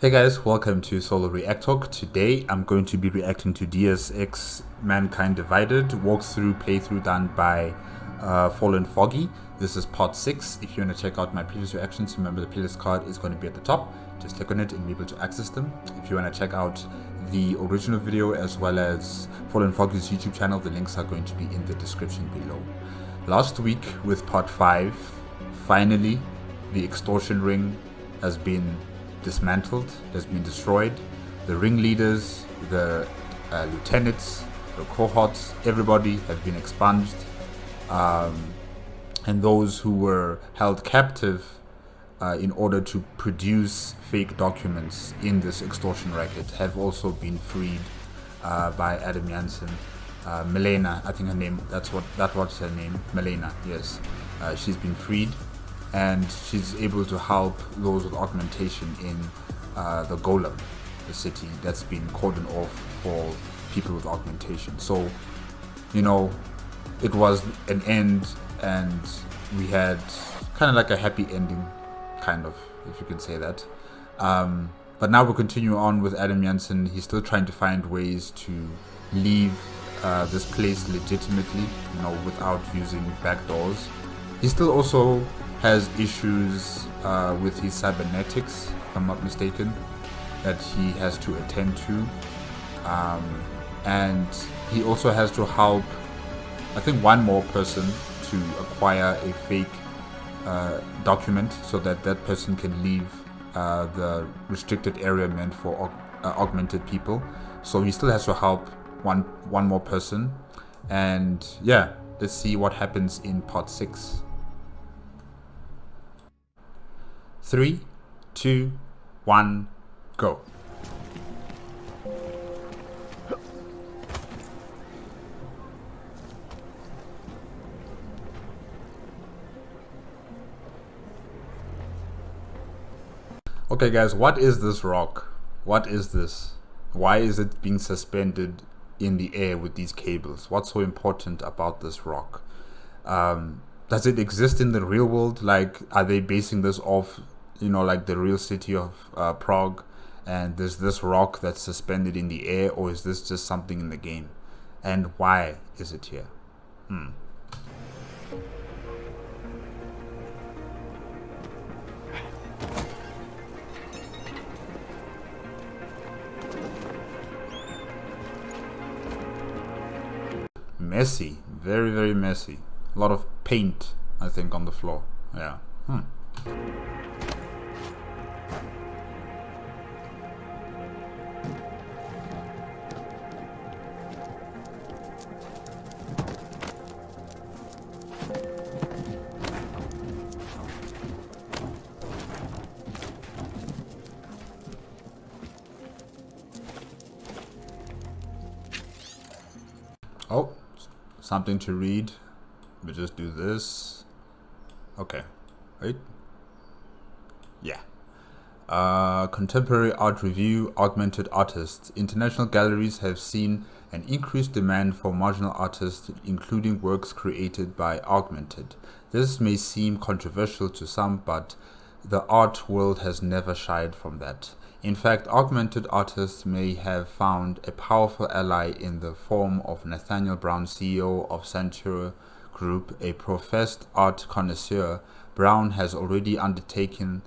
Hey guys, welcome to Solo ReacTalk. Today I'm going to be reacting to Deus Ex Mankind Divided walkthrough playthrough done by Fallen Foggy. This is part 6. If you want to check out my previous reactions, remember the playlist card is going to be at the top. Just click on it and be able to access them. If you want to check out the original video as well as Fallen Foggy's YouTube channel, the links are going to be in the description below. Last week with part 5, finally the extortion ring has been dismantled, has been destroyed. The ringleaders, the lieutenants, the cohorts, everybody have been expunged, and those who were held captive in order to produce fake documents in this extortion racket have also been freed by Adam Jansen. Milena, I think her name, that was her name, Milena, yes. She's been freed, and she's able to help those with augmentation in the Golem, the city that's been cordoned off for people with augmentation. So, you know, it was an end, and we had kind of like a happy ending, kind of, if you can say that. But now we'll continue on with Adam Jansen. He's still trying to find ways to leave this place legitimately, you know, without using back doors. He still also has issues with his cybernetics, if I'm not mistaken, that he has to attend to, and he also has to help, I think, one more person to acquire a fake document so that that person can leave the restricted area meant for augmented people. So he still has to help one more person, and yeah, let's see what happens in part 6. 3, 2, 1, go. Okay guys, what is this rock? What is this? Why is it being suspended in the air with these cables? What's so important about this rock? Does it exist in the real world? Like, are they basing this off, you know, like the real city of Prague, and there's this rock that's suspended in the air, or is this just something in the game? And why is it here? Messy, very, very messy. A lot of paint, I think, on the floor. Yeah. Oh, something to read. We'll just do this. Okay, right? Yeah. Contemporary art review, augmented artists. International galleries have seen an increased demand for marginal artists, including works created by augmented. This may seem controversial to some, but the art world has never shied from that. In fact, augmented artists may have found a powerful ally in the form of Nathaniel Brown, CEO of Centura Group, a professed art connoisseur. Brown has already undertaken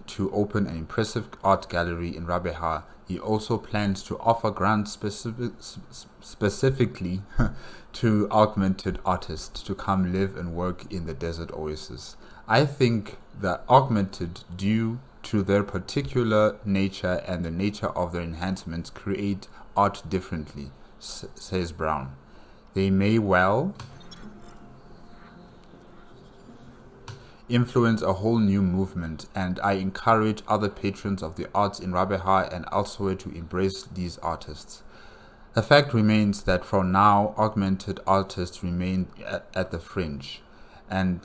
to open an impressive art gallery in Rabeha. He also plans to offer grants specifically to augmented artists to come live and work in the desert oasis. I think that augmented, due to their particular nature and the nature of their enhancements, create art differently, says Brown. They may well influence a whole new movement, and I encourage other patrons of the arts in Rabeha and elsewhere to embrace these artists. The fact remains that for now, augmented artists remain at the fringe, and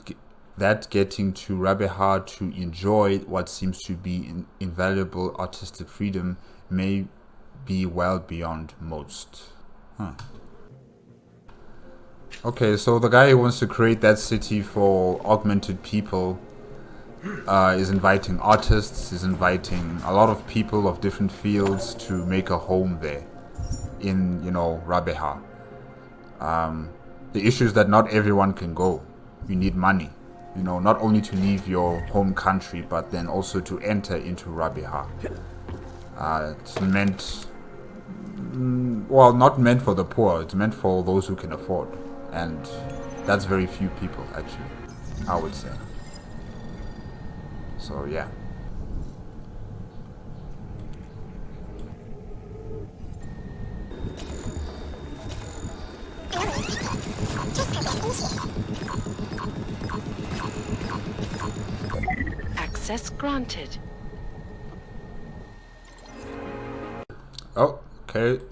that getting to Rabeha to enjoy what seems to be invaluable artistic freedom may be well beyond most. Okay, so the guy who wants to create that city for augmented people is inviting artists, is inviting a lot of people of different fields to make a home there in, Rabeha. The issue is that not everyone can go. You need money, not only to leave your home country, but then also to enter into Rabeha. It's meant, not meant for the poor, it's meant for those who can afford. And that's very few people, actually, I would say. So, yeah. Access granted. Oh, okay.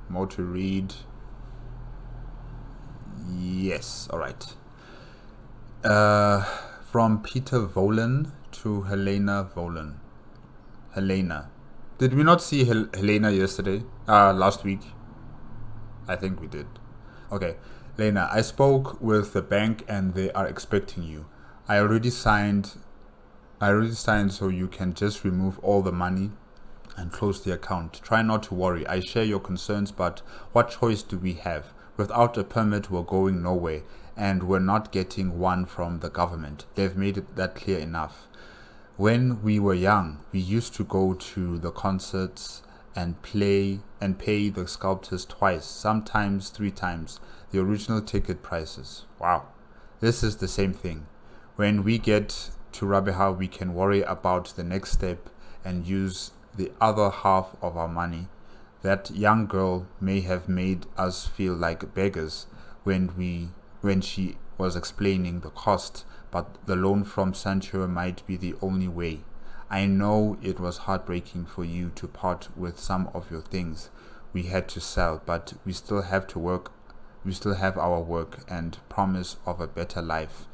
More to read. Yes, alright. From Peter Volen to Helena Volen. Helena. Did we not see Helena yesterday? Last week? I think we did. Okay. Helena, I spoke with the bank and they are expecting you. I already signed so you can just remove all the money and close the account. Try not to worry. I share your concerns, but what choice do we have? Without a permit, we're going nowhere, and we're not getting one from the government. They've made that clear enough. When we were young, we used to go to the concerts and pay the sculptors twice, sometimes 3 times, the original ticket prices. Wow. This is the same thing. When we get to Rabeha, we can worry about the next step and use the other half of our money. That young girl may have made us feel like beggars when she was explaining the cost, but the loan from Panchea might be the only way. I know it was heartbreaking for you to part with some of your things we had to sell, but we still have to work. We still have our work and promise of a better life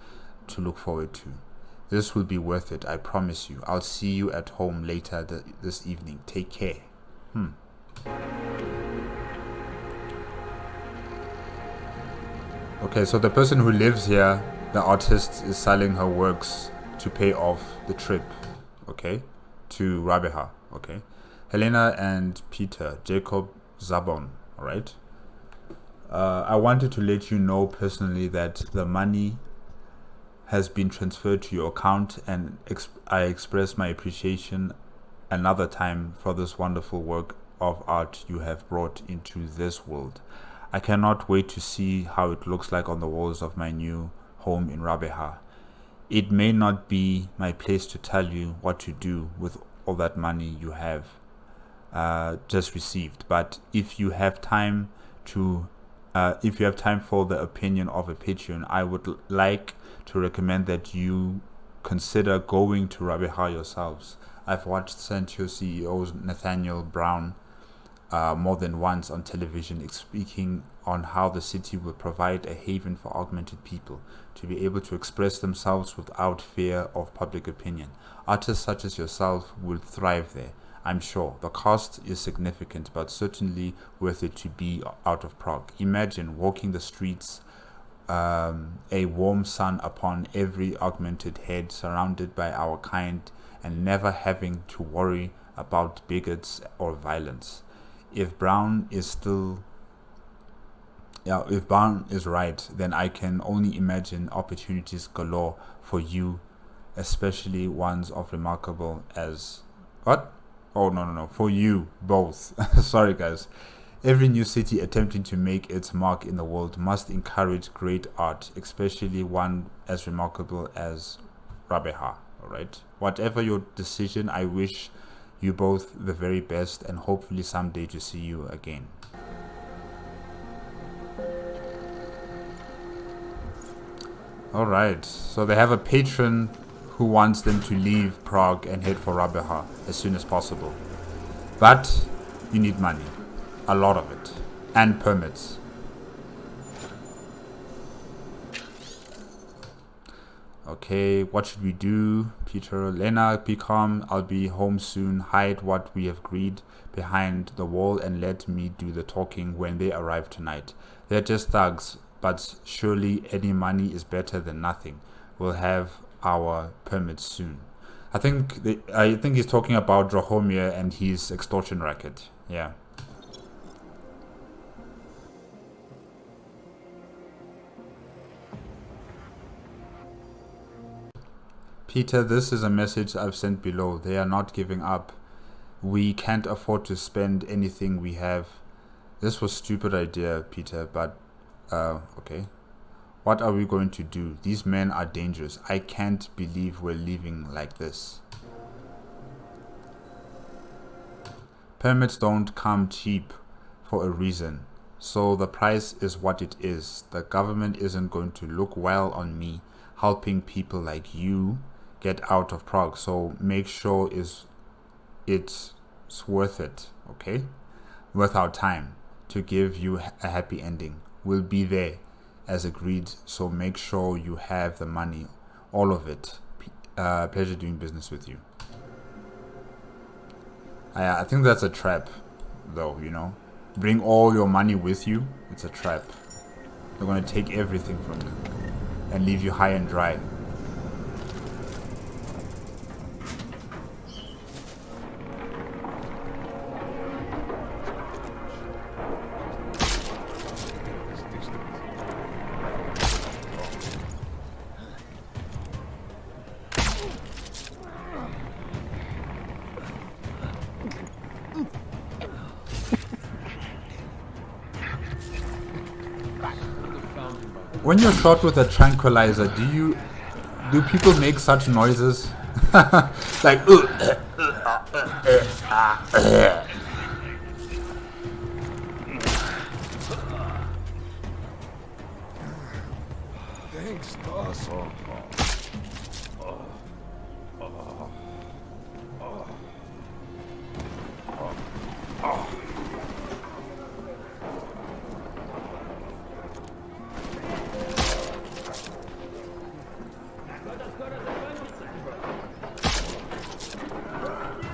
to look forward to. This will be worth it, I promise you. I'll see you at home later this evening. Take care. Okay, so the person who lives here, the artist, is selling her works to pay off the trip, okay, to Rabeha, okay. Helena and Peter, Jacob Zabon, alright. I wanted to let you know personally that the money has been transferred to your account, and I express my appreciation another time for this wonderful work of art you have brought into this world. I cannot wait to see how it looks like on the walls of my new home in Rabeha. It may not be my place to tell you what to do with all that money you have just received, but if you have time for the opinion of a Patreon, I would like to recommend that you consider going to Rabeha yourselves. I've watched Panchea CEO Nathaniel Brown more than once on television speaking on how the city will provide a haven for augmented people to be able to express themselves without fear of public opinion. Artists such as yourself will thrive there, I'm sure. The cost is significant, but certainly worth it to be out of Prague. Imagine walking the streets, a warm sun upon every augmented head, surrounded by our kind, and never having to worry about bigots or violence. If Brown is right, then I can only imagine opportunities galore for you, especially ones of remarkable as what? Oh no, for you both. Sorry guys. Every new city attempting to make its mark in the world must encourage great art, especially one as remarkable as Rabeha. Alright? Whatever your decision, I wish you both the very best and hopefully someday to see you again. Alright, so they have a patron who wants them to leave Prague and head for Rabeha as soon as possible. But you need money. A lot of it. And permits. Okay, what should we do? Peter, Lena, be calm. I'll be home soon. Hide what we have agreed behind the wall and let me do the talking when they arrive tonight. They're just thugs, but surely any money is better than nothing. We'll have our permits soon. I think he's talking about Drahomir and his extortion racket. Yeah. Peter, this is a message I've sent below. They are not giving up. We can't afford to spend anything we have. This was a stupid idea, Peter, but okay. What are we going to do? These men are dangerous. I can't believe we're leaving like this. Permits don't come cheap for a reason. So the price is what it is. The government isn't going to look well on me helping people like you get out of Prague. So make sure it's worth it, okay? Worth our time to give you a happy ending. We'll be there as agreed. So make sure you have the money, all of it. Pleasure doing business with you. I think that's a trap, though, you know. Bring all your money with you. It's a trap. They're going to take everything from you and leave you high and dry. When you're shot with a tranquilizer, do people make such noises? Like Thanks, boss.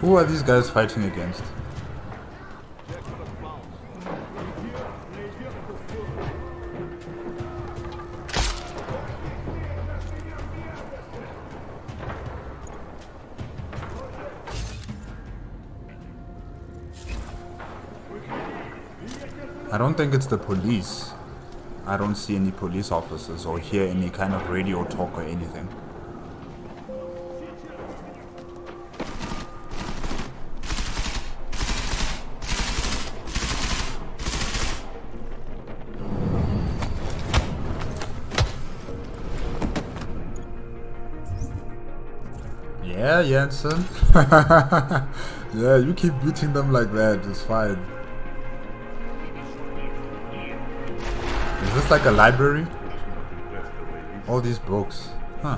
Who are these guys fighting against? I don't think it's the police. I don't see any police officers or hear any kind of radio talk or anything. Yeah, Jensen. Yeah, you keep beating them like that, it's fine. Is this like a library? All these books. Huh.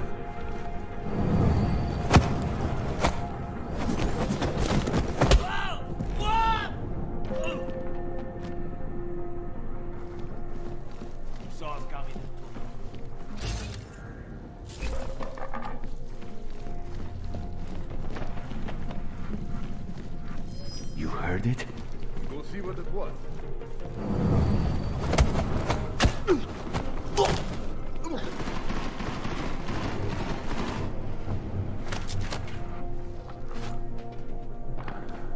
You heard it? Go see what it was.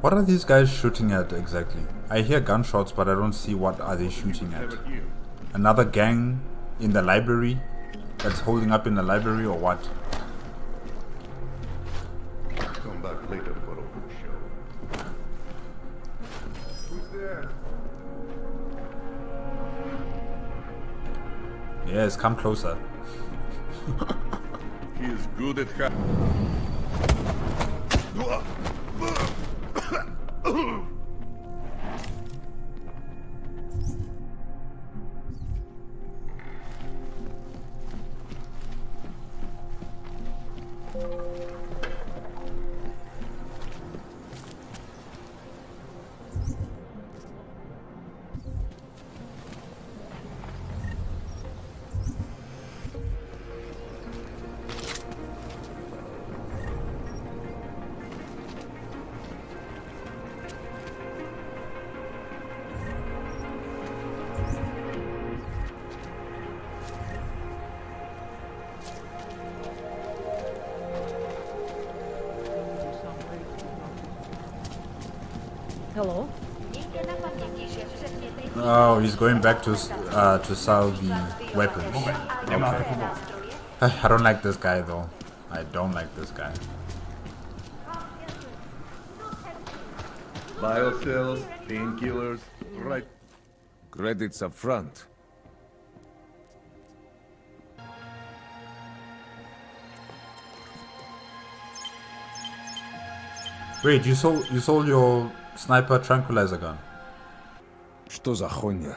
What are these guys shooting at exactly? I hear gunshots, but I don't see what are they shooting at. Another gang in the library that's holding up in the library or what? Come back later for open show. Who's there? Yes, come closer. He is good at Hello? Oh, he's going back to sell the weapons. Okay. I don't like this guy though. I don't like this guy. Biocells, painkillers, right? Credits up front. Wait, you sold your sniper tranquilizer gun. Что за хуйня?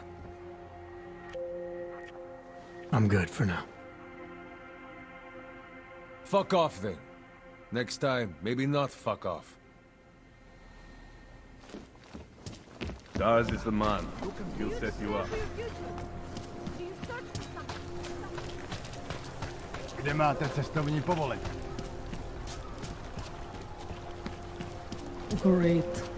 I'm good for now. Fuck off then. Next time, maybe not fuck off. Daz is the man. He'll set you up. Kde máte cestovní povolení? Great.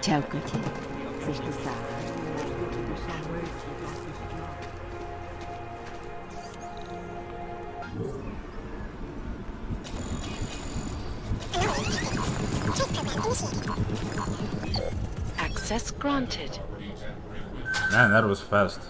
Čauko tě. Chceš to sám? Access granted. Man, that was fast.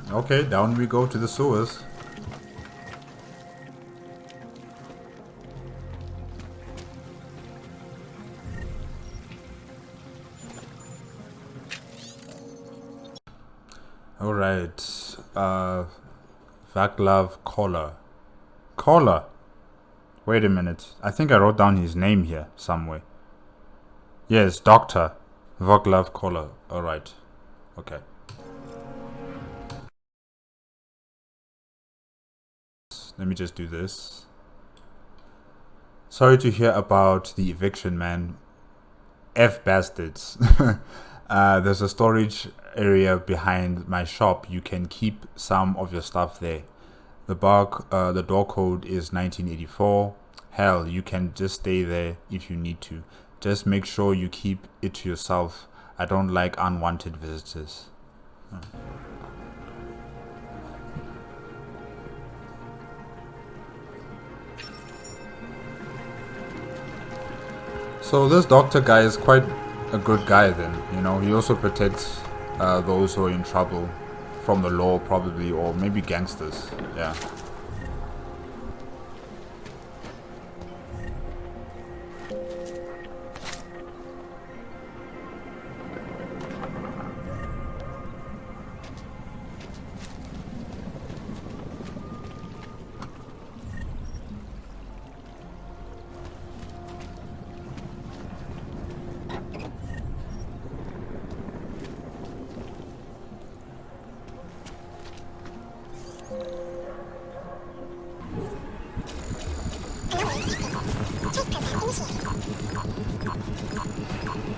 Okay, down we go to the sewers. Alright, Vaclav Koller. Koller? Wait a minute, I think I wrote down his name here somewhere. Yes, Dr. Vaclav Koller. Alright, okay. Let me just do this. Sorry to hear about the eviction, man. F bastards. There's a storage area behind my shop. You can keep some of your stuff there. The door code is 1984. Hell, you can just stay there if you need to. Just make sure you keep it to yourself. I don't like unwanted visitors. So this doctor guy is quite a good guy then, you know. He also protects those who are in trouble from the law probably, or maybe gangsters, yeah.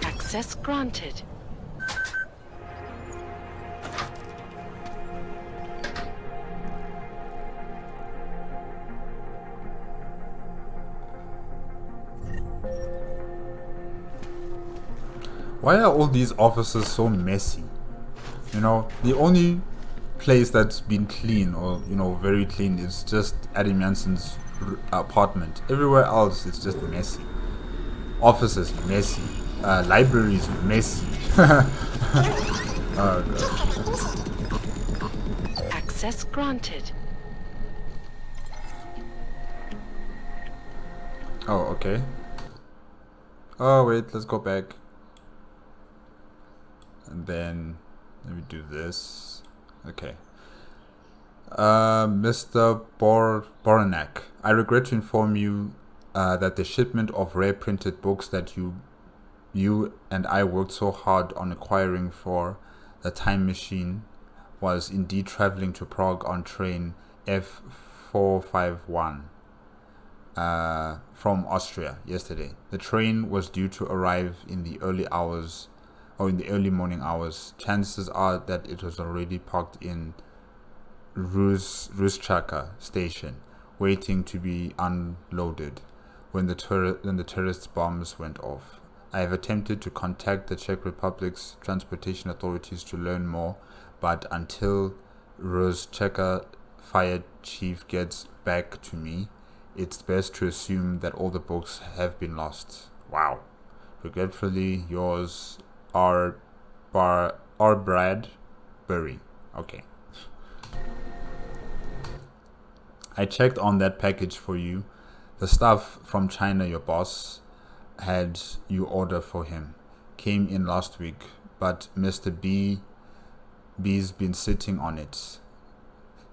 Access granted. Why are all these offices so messy? You know, the only place that's been clean, or you know, very clean, is just Adam Jansen's apartment. Everywhere else it's just messy. Offices messy, libraries messy. Oh god. Access granted. Oh, okay. Oh wait, let's go back. And then let me do this. Okay. Mr. Boranak, I regret to inform you that the shipment of rare printed books that you and I worked so hard on acquiring for the time machine was indeed traveling to Prague on train F451 from Austria yesterday. The train was due to arrive in the early morning hours. Chances are that it was already parked in Ruszczaka station, waiting to be unloaded when the terrorist bombs went off. I have attempted to contact the Czech Republic's transportation authorities to learn more, but until Ruszczaka fire chief gets back to me, it's best to assume that all the books have been lost. Wow. Regretfully, yours, R. Bradbury. Okay. I checked on that package for you. The stuff from China your boss had you order for him came in last week, but Mr. B's been sitting on it.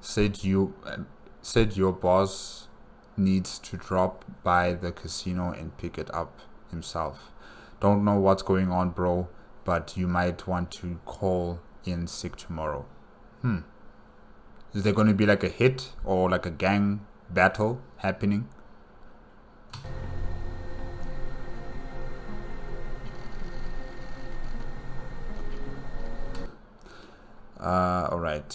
Said your boss needs to drop by the casino and pick it up himself. Don't know what's going on, bro, but you might want to call in sick tomorrow. Is there going to be like a hit or like a gang battle happening? Alright.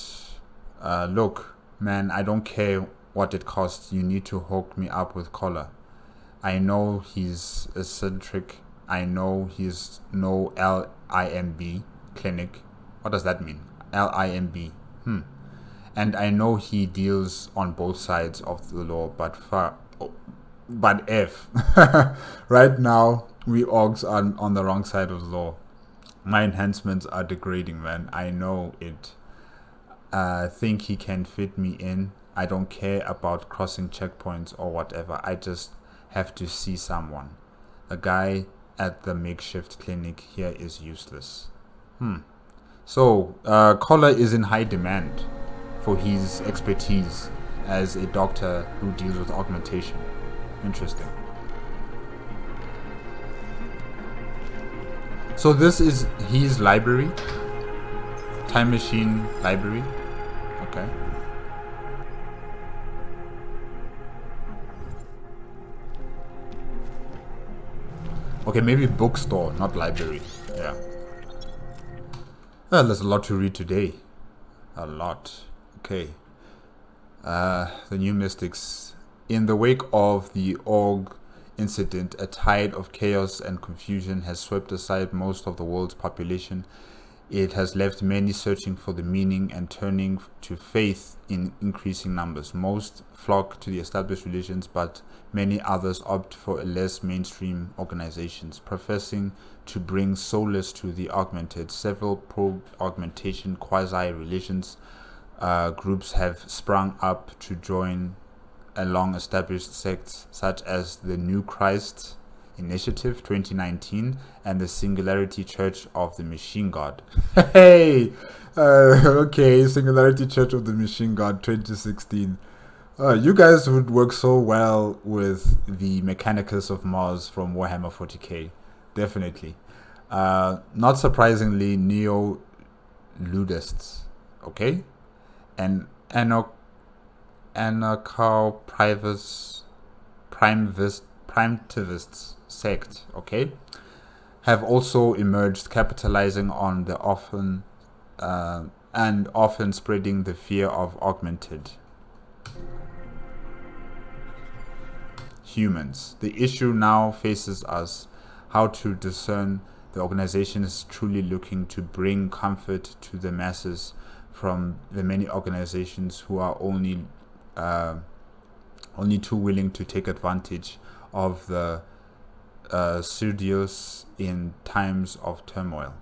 Look, man, I don't care what it costs. You need to hook me up with Collar. I know he's eccentric. I know he's no LIMB clinic. What does that mean? LIMB. And I know he deals on both sides of the law, but F. Right now, we orgs are on the wrong side of the law. My enhancements are degrading, man. I know it. Think he can fit me in. I don't care about crossing checkpoints or whatever. I just have to see someone. The guy at the makeshift clinic here is useless. So, Collar is in high demand for his expertise as a doctor who deals with augmentation. Interesting. So this is his library. Time machine library. Okay. Okay, maybe bookstore, not library. Yeah. Well, there's a lot to read today. A lot. Okay. The new mystics. In the wake of the Org incident, a tide of chaos and confusion has swept aside most of the world's population. It has left many searching for the meaning and turning to faith in increasing numbers. Most flock to the established religions, but many others opt for less mainstream organizations, professing to bring solace to the augmented. Several pro-augmentation quasi-religions groups have sprung up to join a long-established sects such as the New Christ Initiative 2019 and the Singularity Church of the Machine God. Hey, okay, Singularity Church of the Machine God 2016. You guys would work so well with the Mechanicus of Mars from Warhammer 40k, definitely. Not surprisingly, neo-ludists, okay, and primitivists sect, okay, have also emerged, capitalizing on the often spreading the fear of augmented humans. The issue now faces us: how to discern the organization is truly looking to bring comfort to the masses from the many organizations who are only too willing to take advantage of the studios in times of turmoil.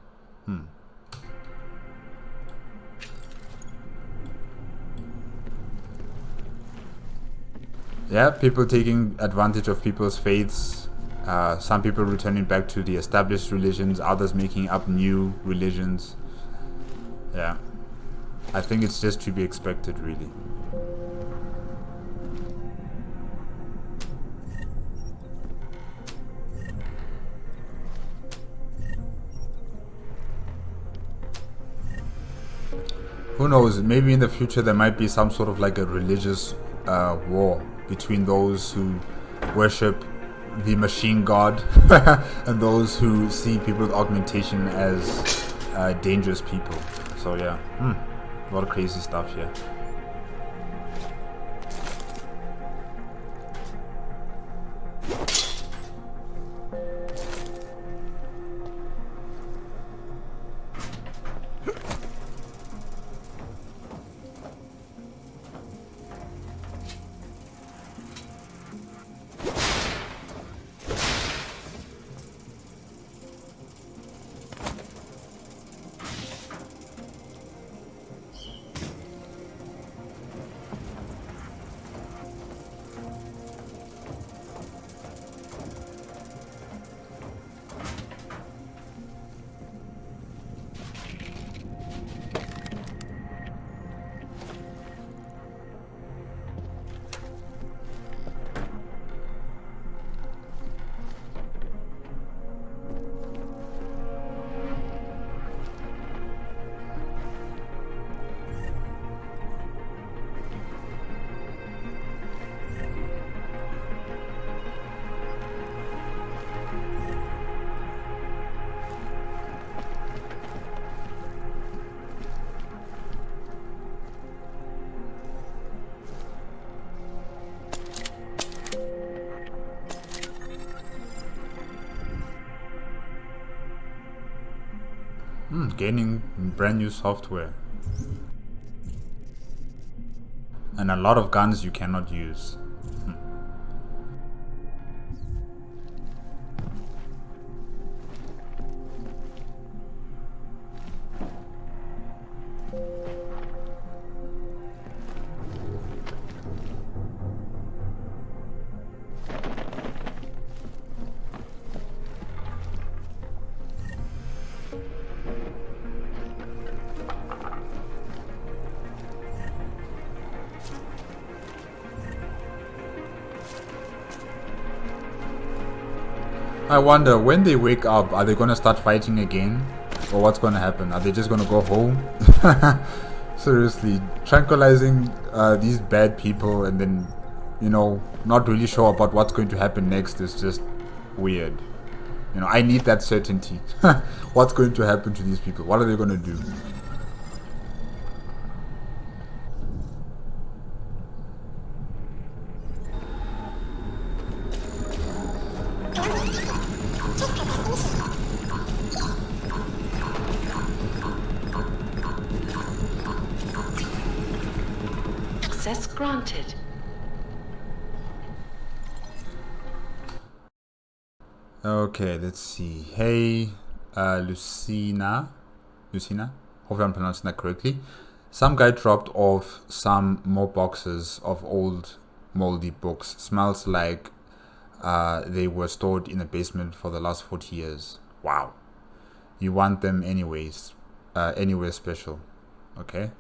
Yeah, people taking advantage of people's faiths. Some people returning back to the established religions, others making up new religions. Yeah, I think it's just to be expected, really. Who knows? Maybe in the future there might be some sort of like a religious war between those who worship the machine god and those who see people with augmentation as dangerous people. So yeah, a lot of crazy stuff here. Gaining brand new software. And a lot of guns you cannot use. I wonder, when they wake up, are they gonna start fighting again? Or what's gonna happen? Are they just gonna go home? Seriously, tranquilizing these bad people and then, you know, not really sure about what's going to happen next is just weird. You know, I need that certainty. What's going to happen to these people? What are they gonna do? Access granted. Okay, let's see. Hey, Lucina. Hopefully I'm pronouncing that correctly. Some guy dropped off some more boxes of old moldy books. Smells like they were stored in a basement for the last 40 years. Wow. You want them anyways. Anywhere special. Okay.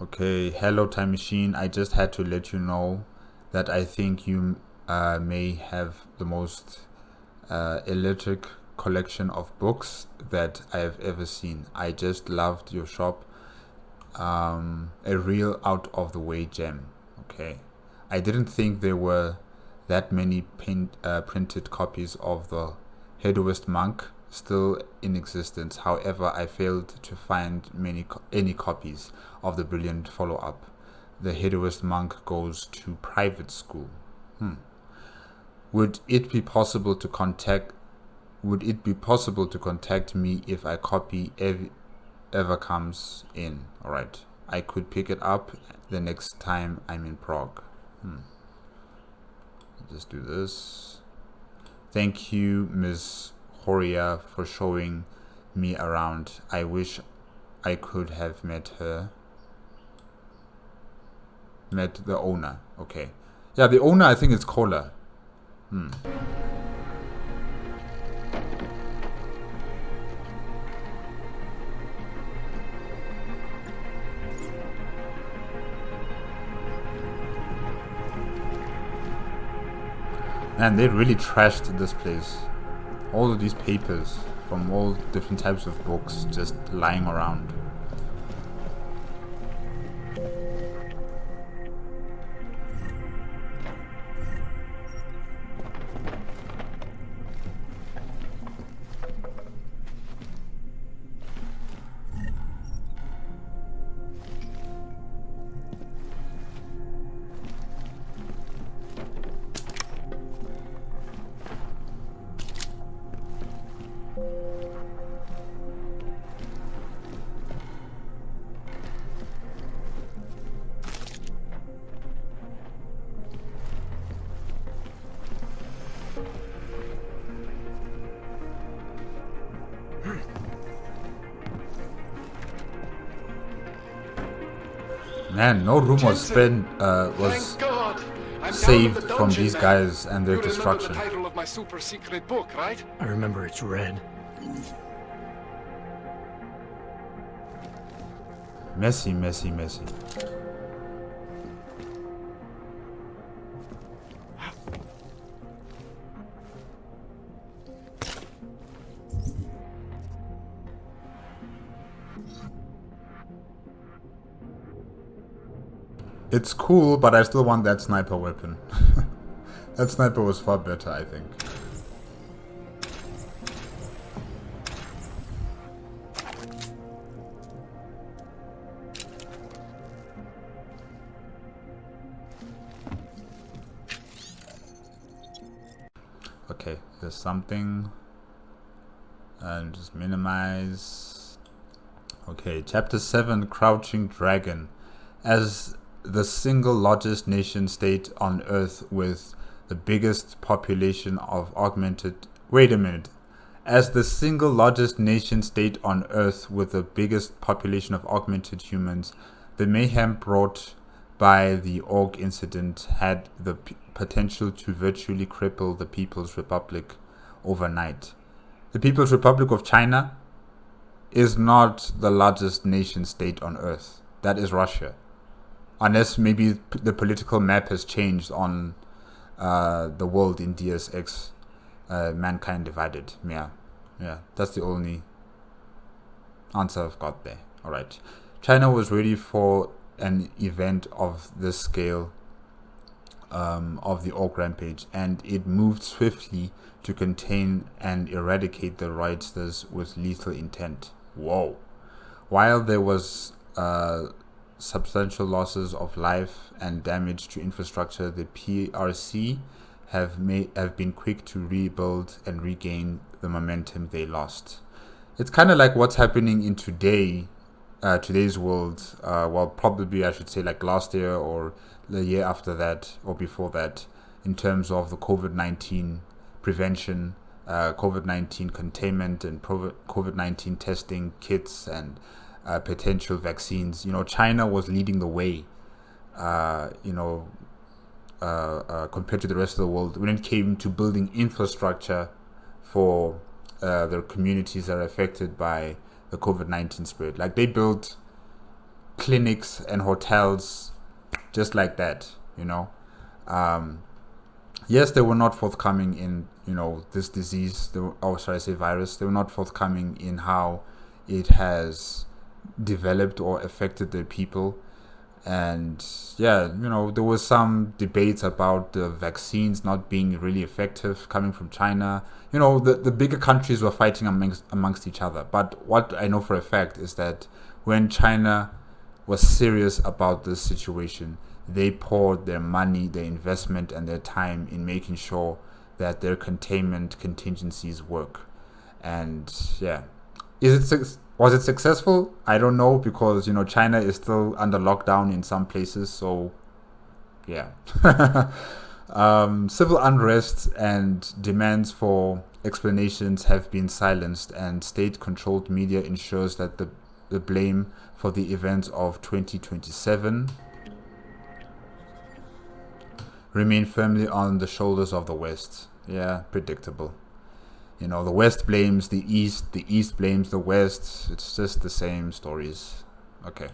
Okay, hello Time Machine. I just had to let you know that I think you may have the most electric collection of books that I have ever seen. I just loved your shop. A real out of the way gem. Okay, I didn't think there were that many printed copies of the Hedoist Monk still in existence. However, I failed to find any copies of the brilliant follow-up. The Hedoist Monk goes to private school. Would it be possible to contact me if a copy ever comes in? All right, I could pick it up the next time I'm in Prague. Just do this. Thank you, Ms. Horia, for showing me around. I wish I could have met the owner. Okay, yeah, the owner, I think it's Kola. Man, they really trashed this place. All of these papers from all different types of books just lying around. Man, no room was spent was saved from these guys and their destruction. The title of my super secret book, right? I remember it's red. Messy, messy, messy. It's cool, but I still want that sniper weapon. That sniper was far better, I think. Okay, there's something. And just minimize. Okay, chapter 7, Crouching Dragon. As the single largest nation state on Earth with the biggest population of augmented... Wait a minute. As the single largest nation state on Earth with the biggest population of augmented humans, the mayhem brought by the Aug incident had the potential to virtually cripple the People's Republic overnight. The People's Republic of China is not the largest nation state on Earth. That is Russia. Unless maybe the political map has changed on the world in DSX, Mankind Divided. Yeah, that's the only answer I've got there. Alright. China was ready for an event of this scale of the Orc Rampage, and it moved swiftly to contain and eradicate the rioters with lethal intent. Whoa. While there was substantial losses of life and damage to infrastructure, the PRC have been quick to rebuild and regain the momentum they lost. It's kind of like what's happening in today's world. Well, probably I should say like last year or the year after that or before that, in terms of the COVID-19 prevention, COVID-19 containment, and COVID-19 testing kits and potential vaccines. You know, China was leading the way, compared to the rest of the world when it came to building infrastructure for their communities that are affected by the COVID-19 spread. Like, they built clinics and hotels just like that, you know. Yes, they were not forthcoming in, this disease, virus. They were not forthcoming in how it has developed or affected the people. And there was some debates about the vaccines not being really effective coming from China. The bigger countries were fighting amongst each other. But what I know for a fact is that when China was serious about this situation, they poured their money, their investment, and their time in making sure that their containment contingencies work. And was it successful? I don't know, because China is still under lockdown in some places. So civil unrest and demands for explanations have been silenced, and state-controlled media ensures that the blame for the events of 2027 remain firmly on the shoulders of the West. Yeah, predictable. The West blames the East blames the West. It's just the same stories. Okay.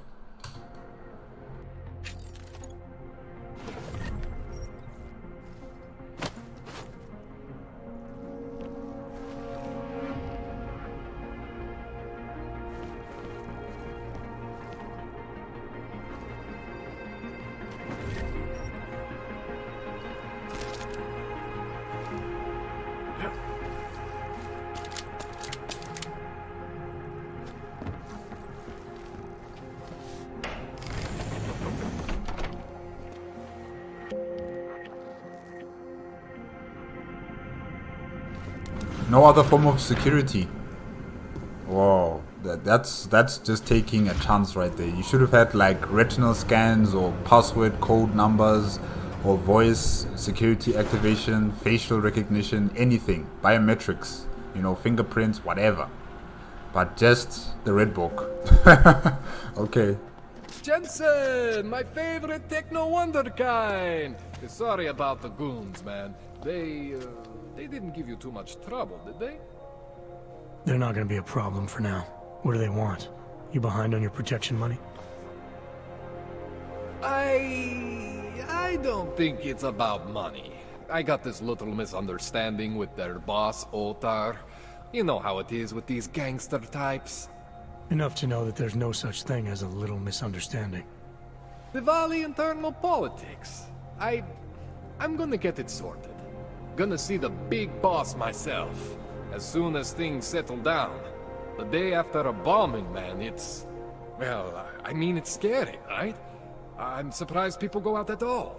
No other form of security. Whoa, that's just taking a chance right there. You should have had like retinal scans or password code numbers or voice security activation, facial recognition, anything, biometrics, you know, fingerprints, whatever. But just the red book. Okay. Jensen, my favorite techno wonderkind. Sorry about the goons, man. They didn't give you too much trouble, did they? They're not gonna be a problem for now. What do they want? You behind on your protection money? I don't think it's about money. I got this little misunderstanding with their boss, Otar. You know how it is with these gangster types. Enough to know that there's no such thing as a little misunderstanding. Diwali internal politics. I'm gonna get it sorted. Gonna see the big boss myself. As soon as things settle down. The day after a bombing, man, it's... Well, I mean, it's scary, right? I'm surprised people go out at all.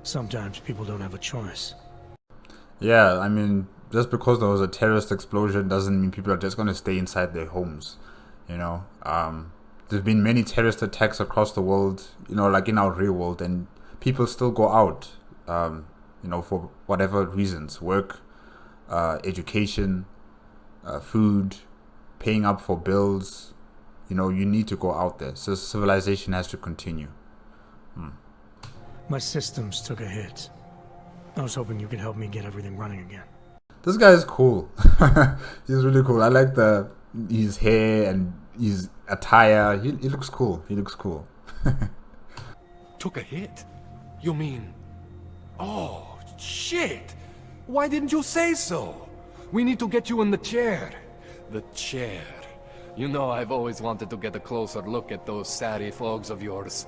Sometimes people don't have a choice. Yeah, I mean, just because there was a terrorist explosion doesn't mean people are just going to stay inside their homes, you know. There's been many terrorist attacks across the world, you know, like in our real world, and people still go out, you know, for whatever reasons, work, education, food, paying up for bills. You know, you need to go out there. So civilization has to continue. My systems took a hit. I was hoping you could help me get everything running again. This guy is cool. He's really cool. I like his hair and his attire. He looks cool. He looks cool. Took a hit? You mean... Oh, shit! Why didn't you say so? We need to get you in the chair. The chair. You know, I've always wanted to get a closer look at those satty fogs of yours.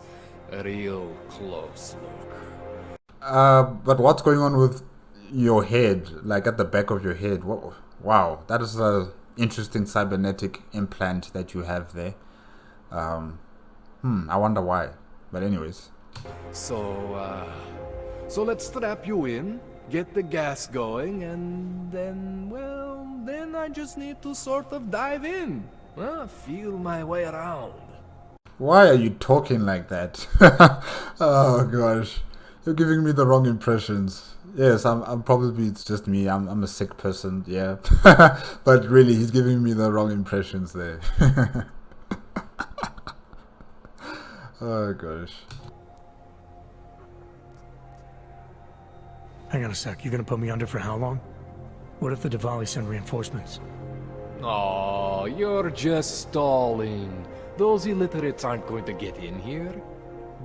A real close look. But what's going on with your head? Like at the back of your head? Wow, that is a interesting cybernetic implant that you have there. I wonder why. But anyways. So let's strap you in, get the gas going, and then, well, then I just need to sort of dive in. Feel my way around. Why are you talking like that? Oh gosh, you're giving me the wrong impressions. Yes, I'm probably, it's just me. I'm a sick person, yeah. But really, he's giving me the wrong impressions there. Oh gosh. Hang on a sec, you're gonna put me under for how long? What if the Diwali send reinforcements? Oh, you're just stalling. Those illiterates aren't going to get in here.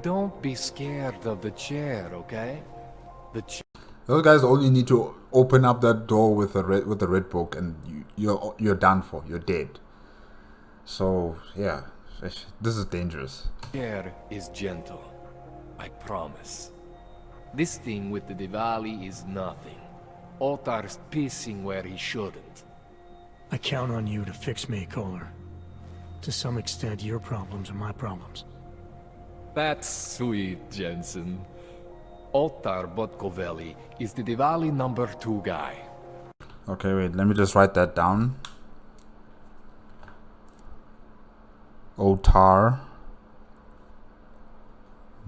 Don't be scared of the chair, okay? Those guys only need to open up that door with the red book, and you're done for. You're dead. So yeah, this is dangerous. The chair is gentle. I promise. This thing with the Diwali is nothing. Otar's pissing where he shouldn't. I count on you to fix me, Kohler. To some extent, your problems are my problems. That's sweet, Jensen. Otar Botkovelli is the Diwali number 2 guy. Okay, wait, let me just write that down. Otar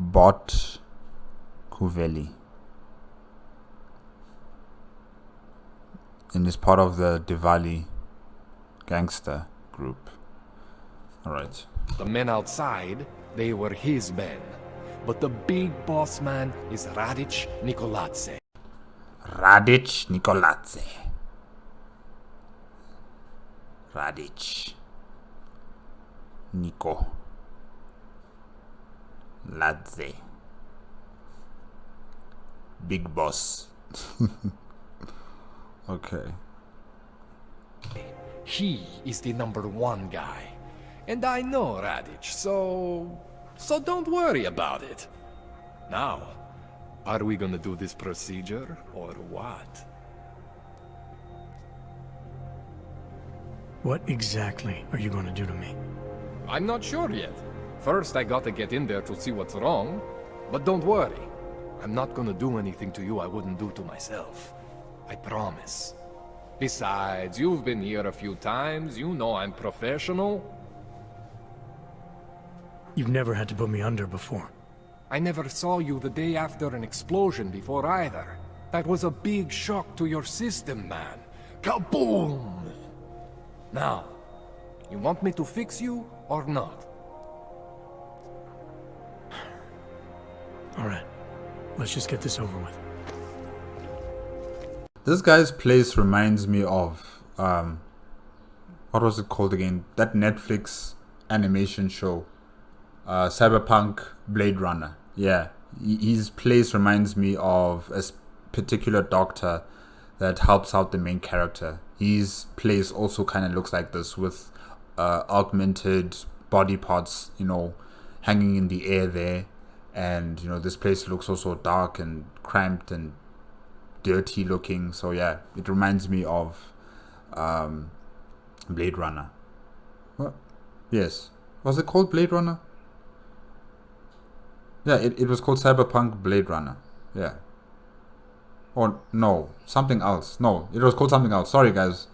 Botkovelli. And is part of the Diwali gangster group. Alright. The men outside, they were his men. But the big boss man is Radic Nikoladze. Radic Nikoladze. Radic Niko Ladze. Big boss. Okay. He is the number 1 guy. And I know Radic, so don't worry about it. Now, are we gonna do this procedure or what? What exactly are you going to do to me? I'm not sure yet. First, I gotta get in there to see what's wrong. But don't worry. I'm not gonna do anything to you I wouldn't do to myself. I promise. Besides, you've been here a few times. You know I'm professional. You've never had to put me under before. I never saw you the day after an explosion before either. That was a big shock to your system, man. Kaboom! Now, you want me to fix you or not? Alright, let's just get this over with. This guy's place reminds me of what was it called again? That Netflix animation show, Cyberpunk Blade Runner. Yeah, his place reminds me of a particular doctor that helps out the main character. His place also kind of looks like this, with augmented body parts, you know, hanging in the air there. And, you know, this place looks also dark and cramped and dirty looking. So yeah, it reminds me of Blade Runner. What? Yes. Was it called Blade Runner? Yeah, it was called Cyberpunk Blade Runner. Yeah. Or no, something else. No, it was called something else. Sorry guys.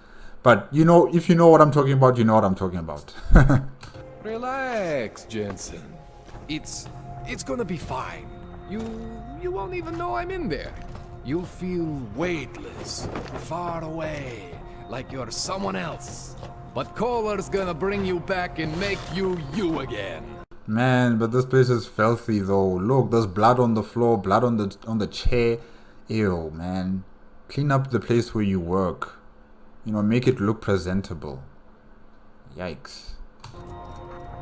But you know, if you know what I'm talking about, you know what I'm talking about. Relax, Jensen. It's gonna be fine. You won't even know I'm in there. You'll feel weightless, far away, like you're someone else. But Kohler's gonna bring you back and make you you again. Man, but this place is filthy though. Look, there's blood on the floor, blood on the chair. Ew, man. Clean up the place where you work. You know, make it look presentable. Yikes.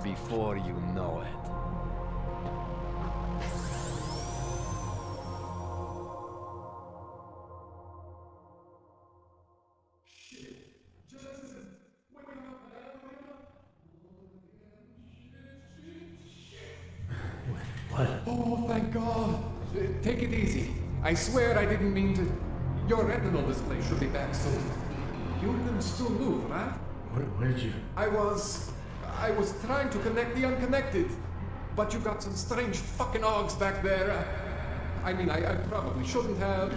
Before you know it. What? Oh, thank God. Take it easy. I swear I didn't mean to. Your retinal display should be back soon. You can still move, right? Where did you... I was trying to connect the unconnected, but you got some strange fucking augs back there. I mean, I probably shouldn't have.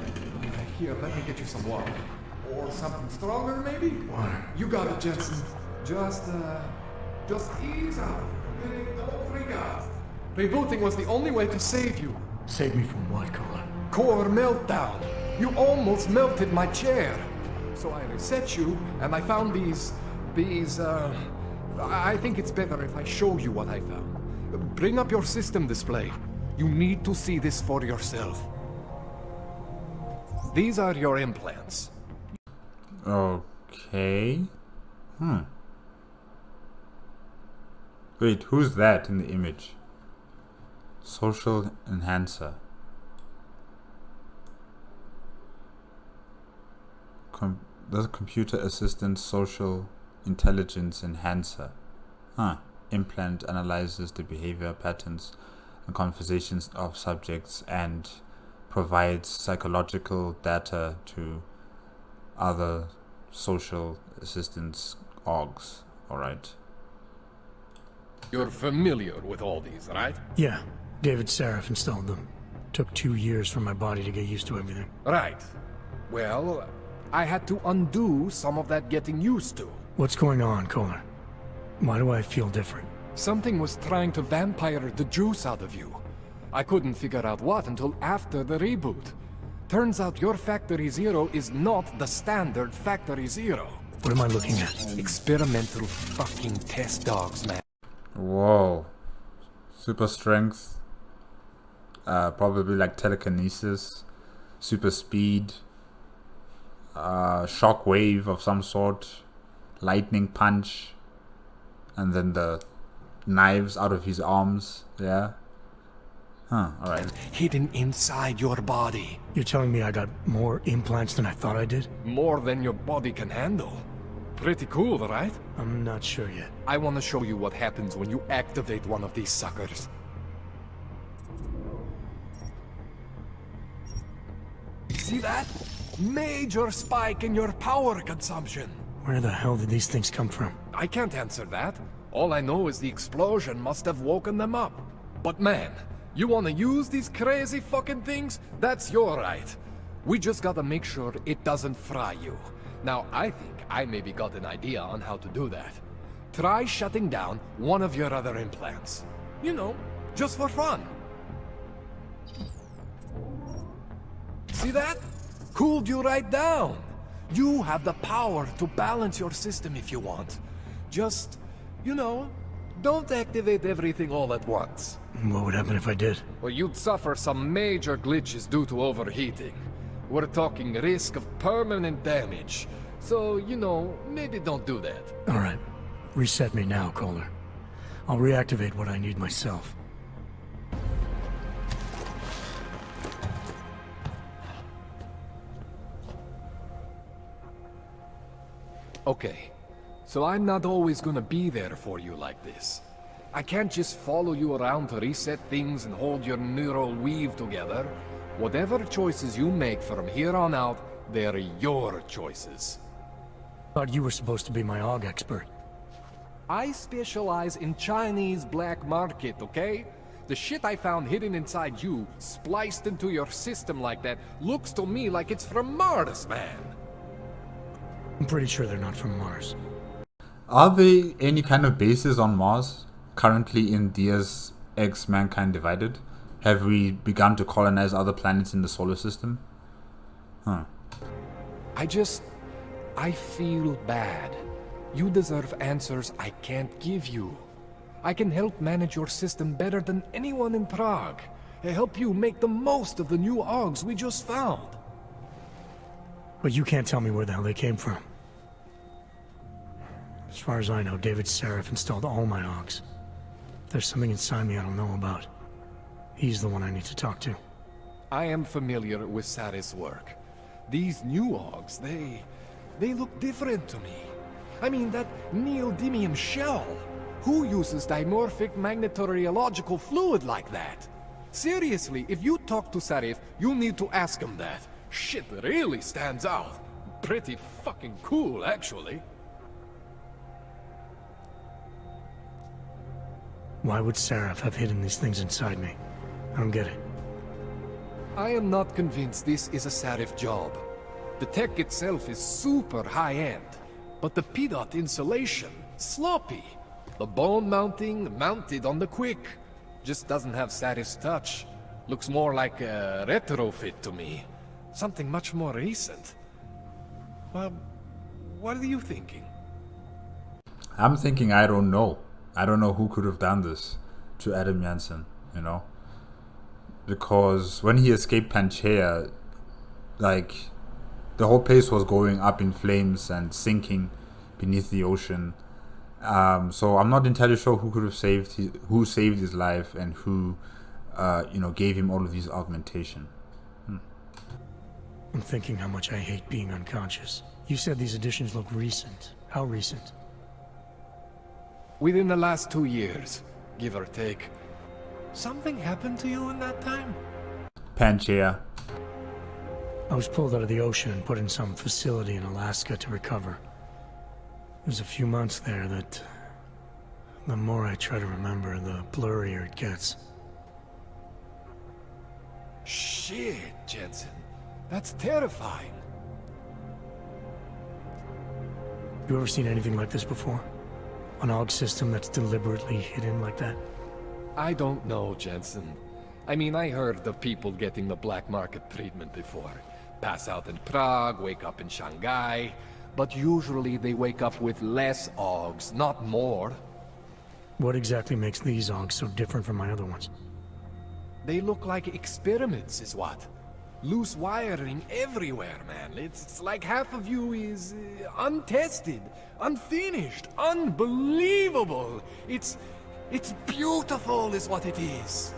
Here, let me get you some water. Or something stronger, maybe? Water. You got it, Jensen. Just ease out. Okay? Don't freak out. Rebooting was the only way to save you. Save me from what, Kohler? Core meltdown. You almost melted my chair. So I reset you, and I found these, I think it's better if I show you what I found. Bring up your system display. You need to see this for yourself. These are your implants. Okay. Wait, who's that in the image? Social enhancer. There's a computer assistant social intelligence enhancer. Implant analyzes the behavior patterns and conversations of subjects and provides psychological data to other social assistants orgs. Alright. You're familiar with all these, right? Yeah, David Sarif installed them. Took 2 years for my body to get used to everything. Right. Well, I had to undo some of that getting used to. What's going on, Kohler? Why do I feel different? Something was trying to vampire the juice out of you. I couldn't figure out what until after the reboot. Turns out your Factory Zero is not the standard Factory Zero. What am I looking at? Experimental fucking test dogs, man. Whoa. Super strength. Probably like telekinesis. Super speed. Shock wave of some sort. Lightning punch. And then the knives out of his arms. Yeah. Alright. Hidden inside your body. You're telling me I got more implants than I thought I did? More than your body can handle. Pretty cool, right? I'm not sure yet. I want to show you what happens when you activate one of these suckers. See that? Major spike in your power consumption. Where the hell did these things come from? I can't answer that. All I know is the explosion must have woken them up. But man, you want to use these crazy fucking things? That's your right. We just gotta make sure it doesn't fry you. Now, I think I maybe got an idea on how to do that. Try shutting down one of your other implants. You know, just for fun. See that? Cooled you right down. You have the power to balance your system if you want. Just, you know, don't activate everything all at once. What would happen if I did? Well, you'd suffer some major glitches due to overheating. We're talking risk of permanent damage. So, you know, maybe don't do that. Alright. Reset me now, Kohler. I'll reactivate what I need myself. Okay, so I'm not always gonna be there for you like this. I can't just follow you around to reset things and hold your neural weave together. Whatever choices you make from here on out, they're your choices. Thought you were supposed to be my AUG expert. I specialize in Chinese black market, okay? The shit I found hidden inside you, spliced into your system like that, looks to me like it's from Mars, man. I'm pretty sure they're not from Mars. Are there any kind of bases on Mars currently in Deus Ex Mankind Divided? Have we begun to colonize other planets in the solar system? Huh. I feel bad. You deserve answers I can't give you. I can help manage your system better than anyone in Prague. I help you make the most of the new AUGs we just found. But you can't tell me where the hell they came from. As far as I know, David Seraph installed all my AUGs. If there's something inside me I don't know about, he's the one I need to talk to. I am familiar with Sarah's work. These new AUGs, they look different to me. I mean, that neodymium shell. Who uses dimorphic magnetorheological fluid like that? Seriously, if you talk to Sarif, you need to ask him that. Shit really stands out. Pretty fucking cool, actually. Why would Seraph have hidden these things inside me? I don't get it. I am not convinced this is a Sarif job. The tech itself is super high-end, but the PDOT insulation, sloppy. The bone mounting, mounted on the quick. Just doesn't have Sarif's touch. Looks more like a retrofit to me. Something much more recent. Well, what are you thinking? I'm thinking I don't know. I don't know who could have done this to Adam Jansen, you know? Because when he escaped Panchea, like, the whole place was going up in flames and sinking beneath the ocean. So I'm not entirely sure who could have saved his life and who, gave him all of these augmentation. I'm thinking how much I hate being unconscious. You said these additions look recent. How recent? Within the last 2 years, give or take. Something happened to you in that time? Panchea. I was pulled out of the ocean and put in some facility in Alaska to recover. There's a few months there that... the more I try to remember, the blurrier it gets. Shit, Jensen. That's terrifying. You ever seen anything like this before? An AUG system that's deliberately hidden like that? I don't know, Jensen. I mean, I heard of people getting the black market treatment before. Pass out in Prague, wake up in Shanghai. But usually they wake up with less AUGs, not more. What exactly makes these AUGs so different from my other ones? They look like experiments, is what? Loose wiring everywhere, man. It's like half of you is untested, unfinished, unbelievable. It's beautiful is what it is.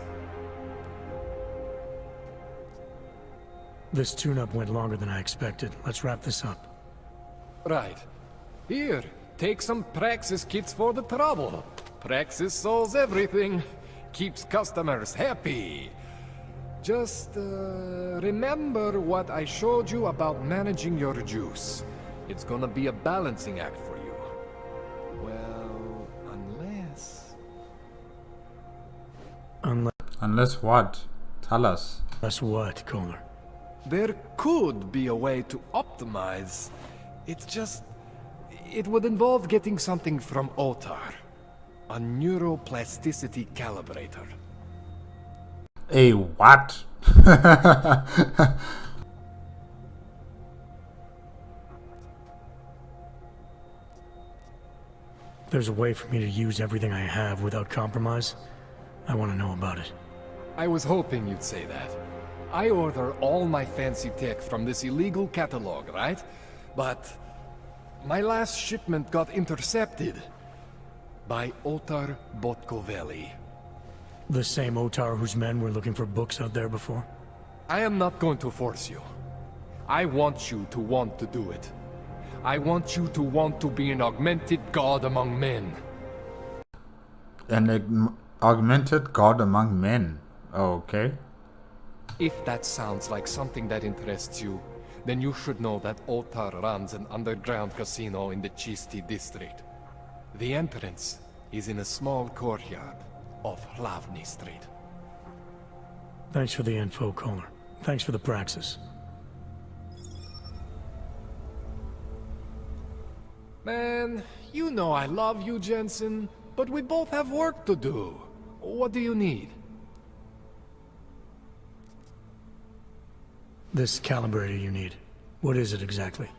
This tune-up went longer than I expected. Let's wrap this up. Right. Here, take some Praxis kits for the trouble. Praxis solves everything. Keeps customers happy. Just, remember what I showed you about managing your juice. It's gonna be a balancing act for you. Well, unless... Unless what? Tell us. Unless what, Kohler? There could be a way to optimize It's just... It would involve getting something from Otar. A neuroplasticity calibrator. A what? If there's a way for me to use everything I have without compromise, I want to know about it. I was hoping you'd say that. I order all my fancy tech from this illegal catalog, right? But my last shipment got intercepted by Otar Botkoveli. The same Otar whose men were looking for books out there before? I am not going to force you. I want you to want to do it. I want you to want to be an augmented god among men. An augmented god among men. Oh, okay. If that sounds like something that interests you, then you should know that Otar runs an underground casino in the Chisti district. The entrance is in a small courtyard off Hlavny Street. Thanks for the info, Kohler. Thanks for the praxis. Man, you know I love you, Jensen, but we both have work to do. What do you need? This calibrator you need. What is it exactly?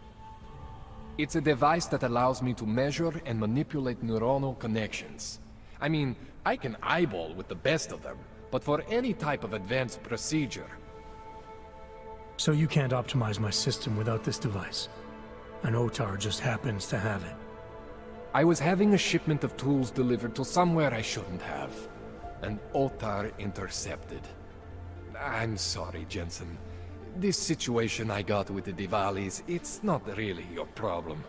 It's a device that allows me to measure and manipulate neuronal connections. I mean, I can eyeball with the best of them, but for any type of advanced procedure... So you can't optimize my system without this device? An Otar just happens to have it. I was having a shipment of tools delivered to somewhere I shouldn't have. And Otar intercepted. I'm sorry, Jensen. This situation I got with the Diwalis, it's not really your problem.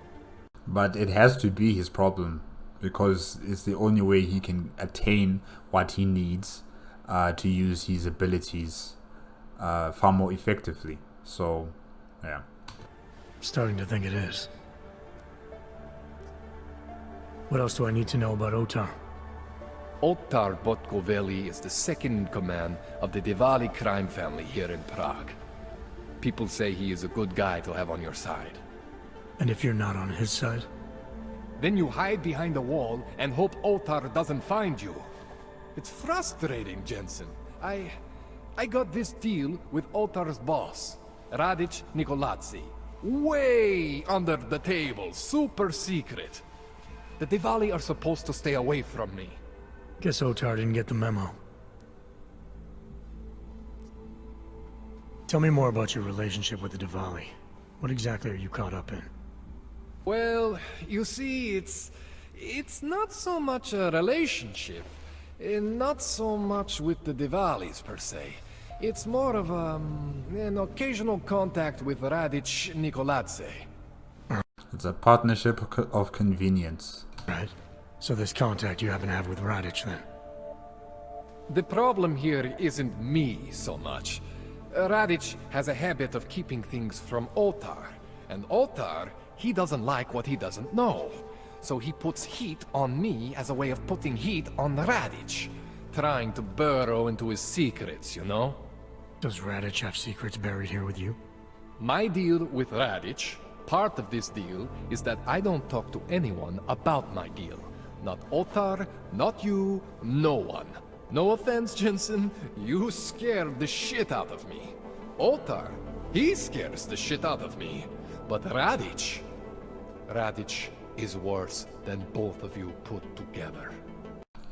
But it has to be his problem, because it's the only way he can attain what he needs to use his abilities far more effectively. So, yeah. Starting to think it is. What else do I need to know about Otar? Otar Botkoveli is the second in command of the Diwali crime family here in Prague. People say he is a good guy to have on your side. And if you're not on his side? Then you hide behind a wall and hope Otar doesn't find you. It's frustrating, Jensen. I got this deal with Otar's boss, Radic Nikoladze. Way under the table, super secret. The Diwali are supposed to stay away from me. Guess Otar didn't get the memo. Tell me more about your relationship with the Diwali. What exactly are you caught up in? Well, you see, it's not so much a relationship. Not so much with the Diwalis, per se. It's more of an occasional contact with Radic Nikoladze. It's a partnership of convenience. Right. So this contact you happen to have with Radic, then? The problem here isn't me so much. Radic has a habit of keeping things from Otar. And Otar, he doesn't like what he doesn't know. So he puts heat on me as a way of putting heat on Radic. Trying to burrow into his secrets, you know? Does Radic have secrets buried here with you? My deal with Radic, part of this deal, is that I don't talk to anyone about my deal. Not Otar, not you, no one. No offense, Jensen, you scared the shit out of me. Otar, he scares the shit out of me. But Radic is worse than both of you put together.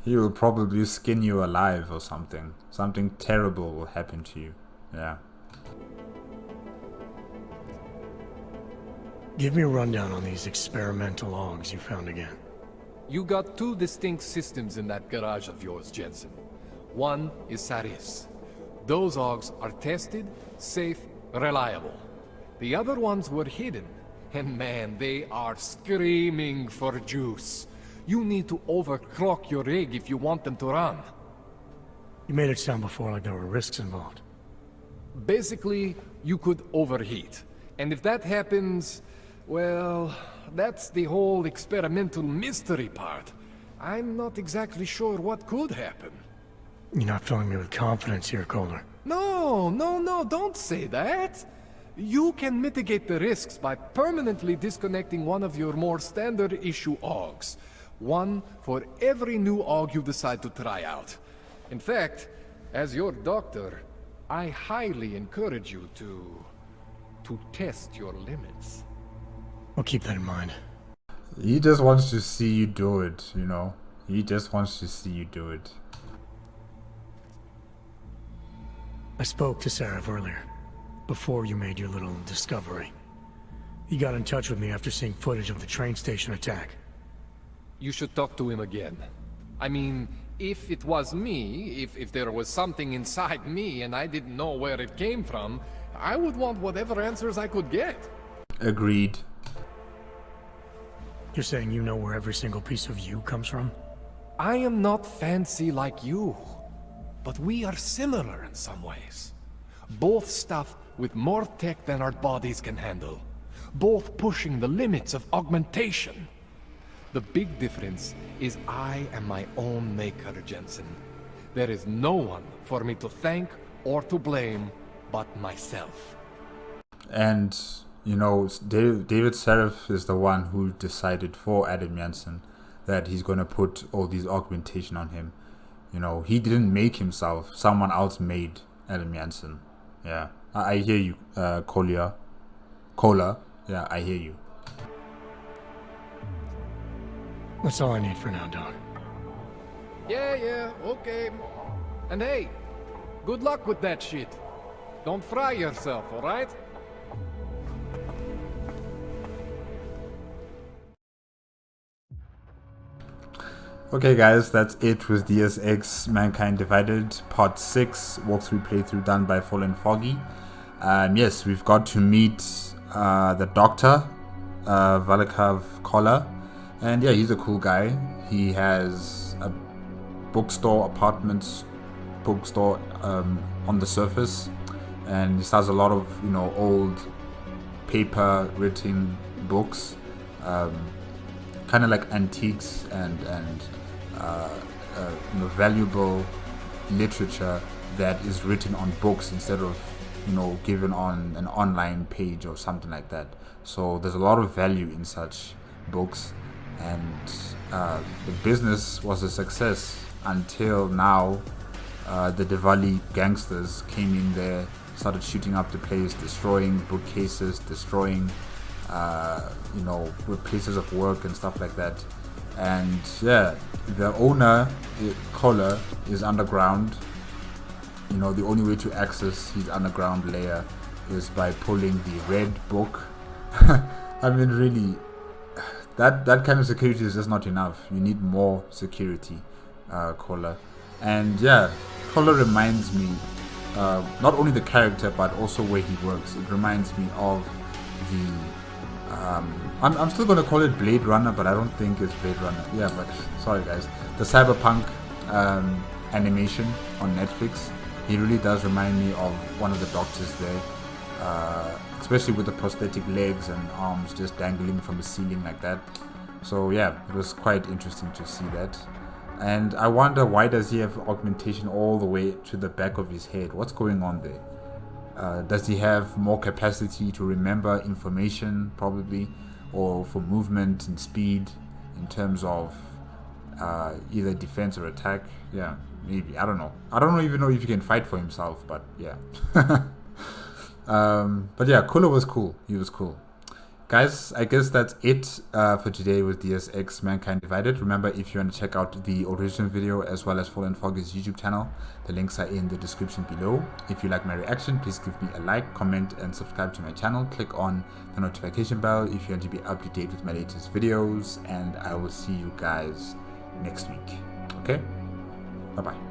He will probably skin you alive or something. Something terrible will happen to you. Yeah. Give me a rundown on these experimental augs you found again. You got two distinct systems in that garage of yours, Jensen. One is Saris. Those augs are tested, safe, reliable. The other ones were hidden. And man, they are screaming for juice. You need to overclock your rig if you want them to run. You made it sound before like there were risks involved. Basically, you could overheat. And if that happens, well, that's the whole experimental mystery part. I'm not exactly sure what could happen. You're not filling me with confidence here, Kohler. No, don't say that. You can mitigate the risks by permanently disconnecting one of your more standard issue augs. One for every new aug you decide to try out. In fact, as your doctor, I highly encourage you to test your limits. I'll keep that in mind. He just wants to see you do it, you know. He just wants to see you do it. I spoke to Sarah earlier, before you made your little discovery. He got in touch with me after seeing footage of the train station attack. You should talk to him again. I mean, if it was me, if there was something inside me and I didn't know where it came from, I would want whatever answers I could get. Agreed. You're saying you know where every single piece of you comes from? I am not fancy like you, but we are similar in some ways. Both stuff with more tech than our bodies can handle. Both pushing the limits of augmentation. The big difference is I am my own maker, Jensen. There is no one for me to thank or to blame but myself. And, you know, David Seraph is the one who decided for Adam Jansen that he's going to put all these augmentation on him. You know, he didn't make himself. Someone else made Adam Jansen. Yeah, I hear you, Cola. Yeah, I hear you. That's all I need for now, Doc. Yeah, okay. And hey, good luck with that shit. Don't fry yourself, alright? Okay guys, that's it with Deus Ex Mankind Divided Part 6 walkthrough playthrough done by Fallen Foggy. Yes, we've got to meet the doctor, Valikov Koller, and yeah, he's a cool guy. He has a bookstore on the surface, and he sells a lot of, you know, old paper written books, kind of like antiques and you know, valuable literature that is written on books instead of, you know, given on an online page or something like that. So there's a lot of value in such books, and the business was a success until now. The Diwali gangsters came in there, started shooting up the place, destroying bookcases, destroying you know, places of work and stuff like that. And yeah, the owner, Koller, is underground. You know, the only way to access his underground layer is by pulling the red book. I mean, really, that kind of security is just not enough. You need more security, Koller. And yeah, Koller reminds me, not only the character but also where he works. It reminds me of the I'm still going to call it Blade Runner, but I don't think it's Blade Runner. Yeah, but sorry guys, the Cyberpunk animation on Netflix. He really does remind me of one of the doctors there, especially with the prosthetic legs and arms just dangling from the ceiling like that. So yeah, it was quite interesting to see that. And I wonder, why does he have augmentation all the way to the back of his head? What's going on there? Does he have more capacity to remember information, probably, or for movement and speed in terms of either defense or attack? Yeah, maybe. I don't know. I don't even know if he can fight for himself, but yeah. But yeah, Koller was cool. He was cool. Guys, I guess that's it for today with Deus Ex Mankind Divided. Remember, if you want to check out the original video as well as Fallen Foggy's YouTube channel, the links are in the description below. If you like my reaction, please give me a like, comment, and subscribe to my channel. Click on the notification bell if you want to be up to date with my latest videos, and I will see you guys next week. Okay? Bye-bye.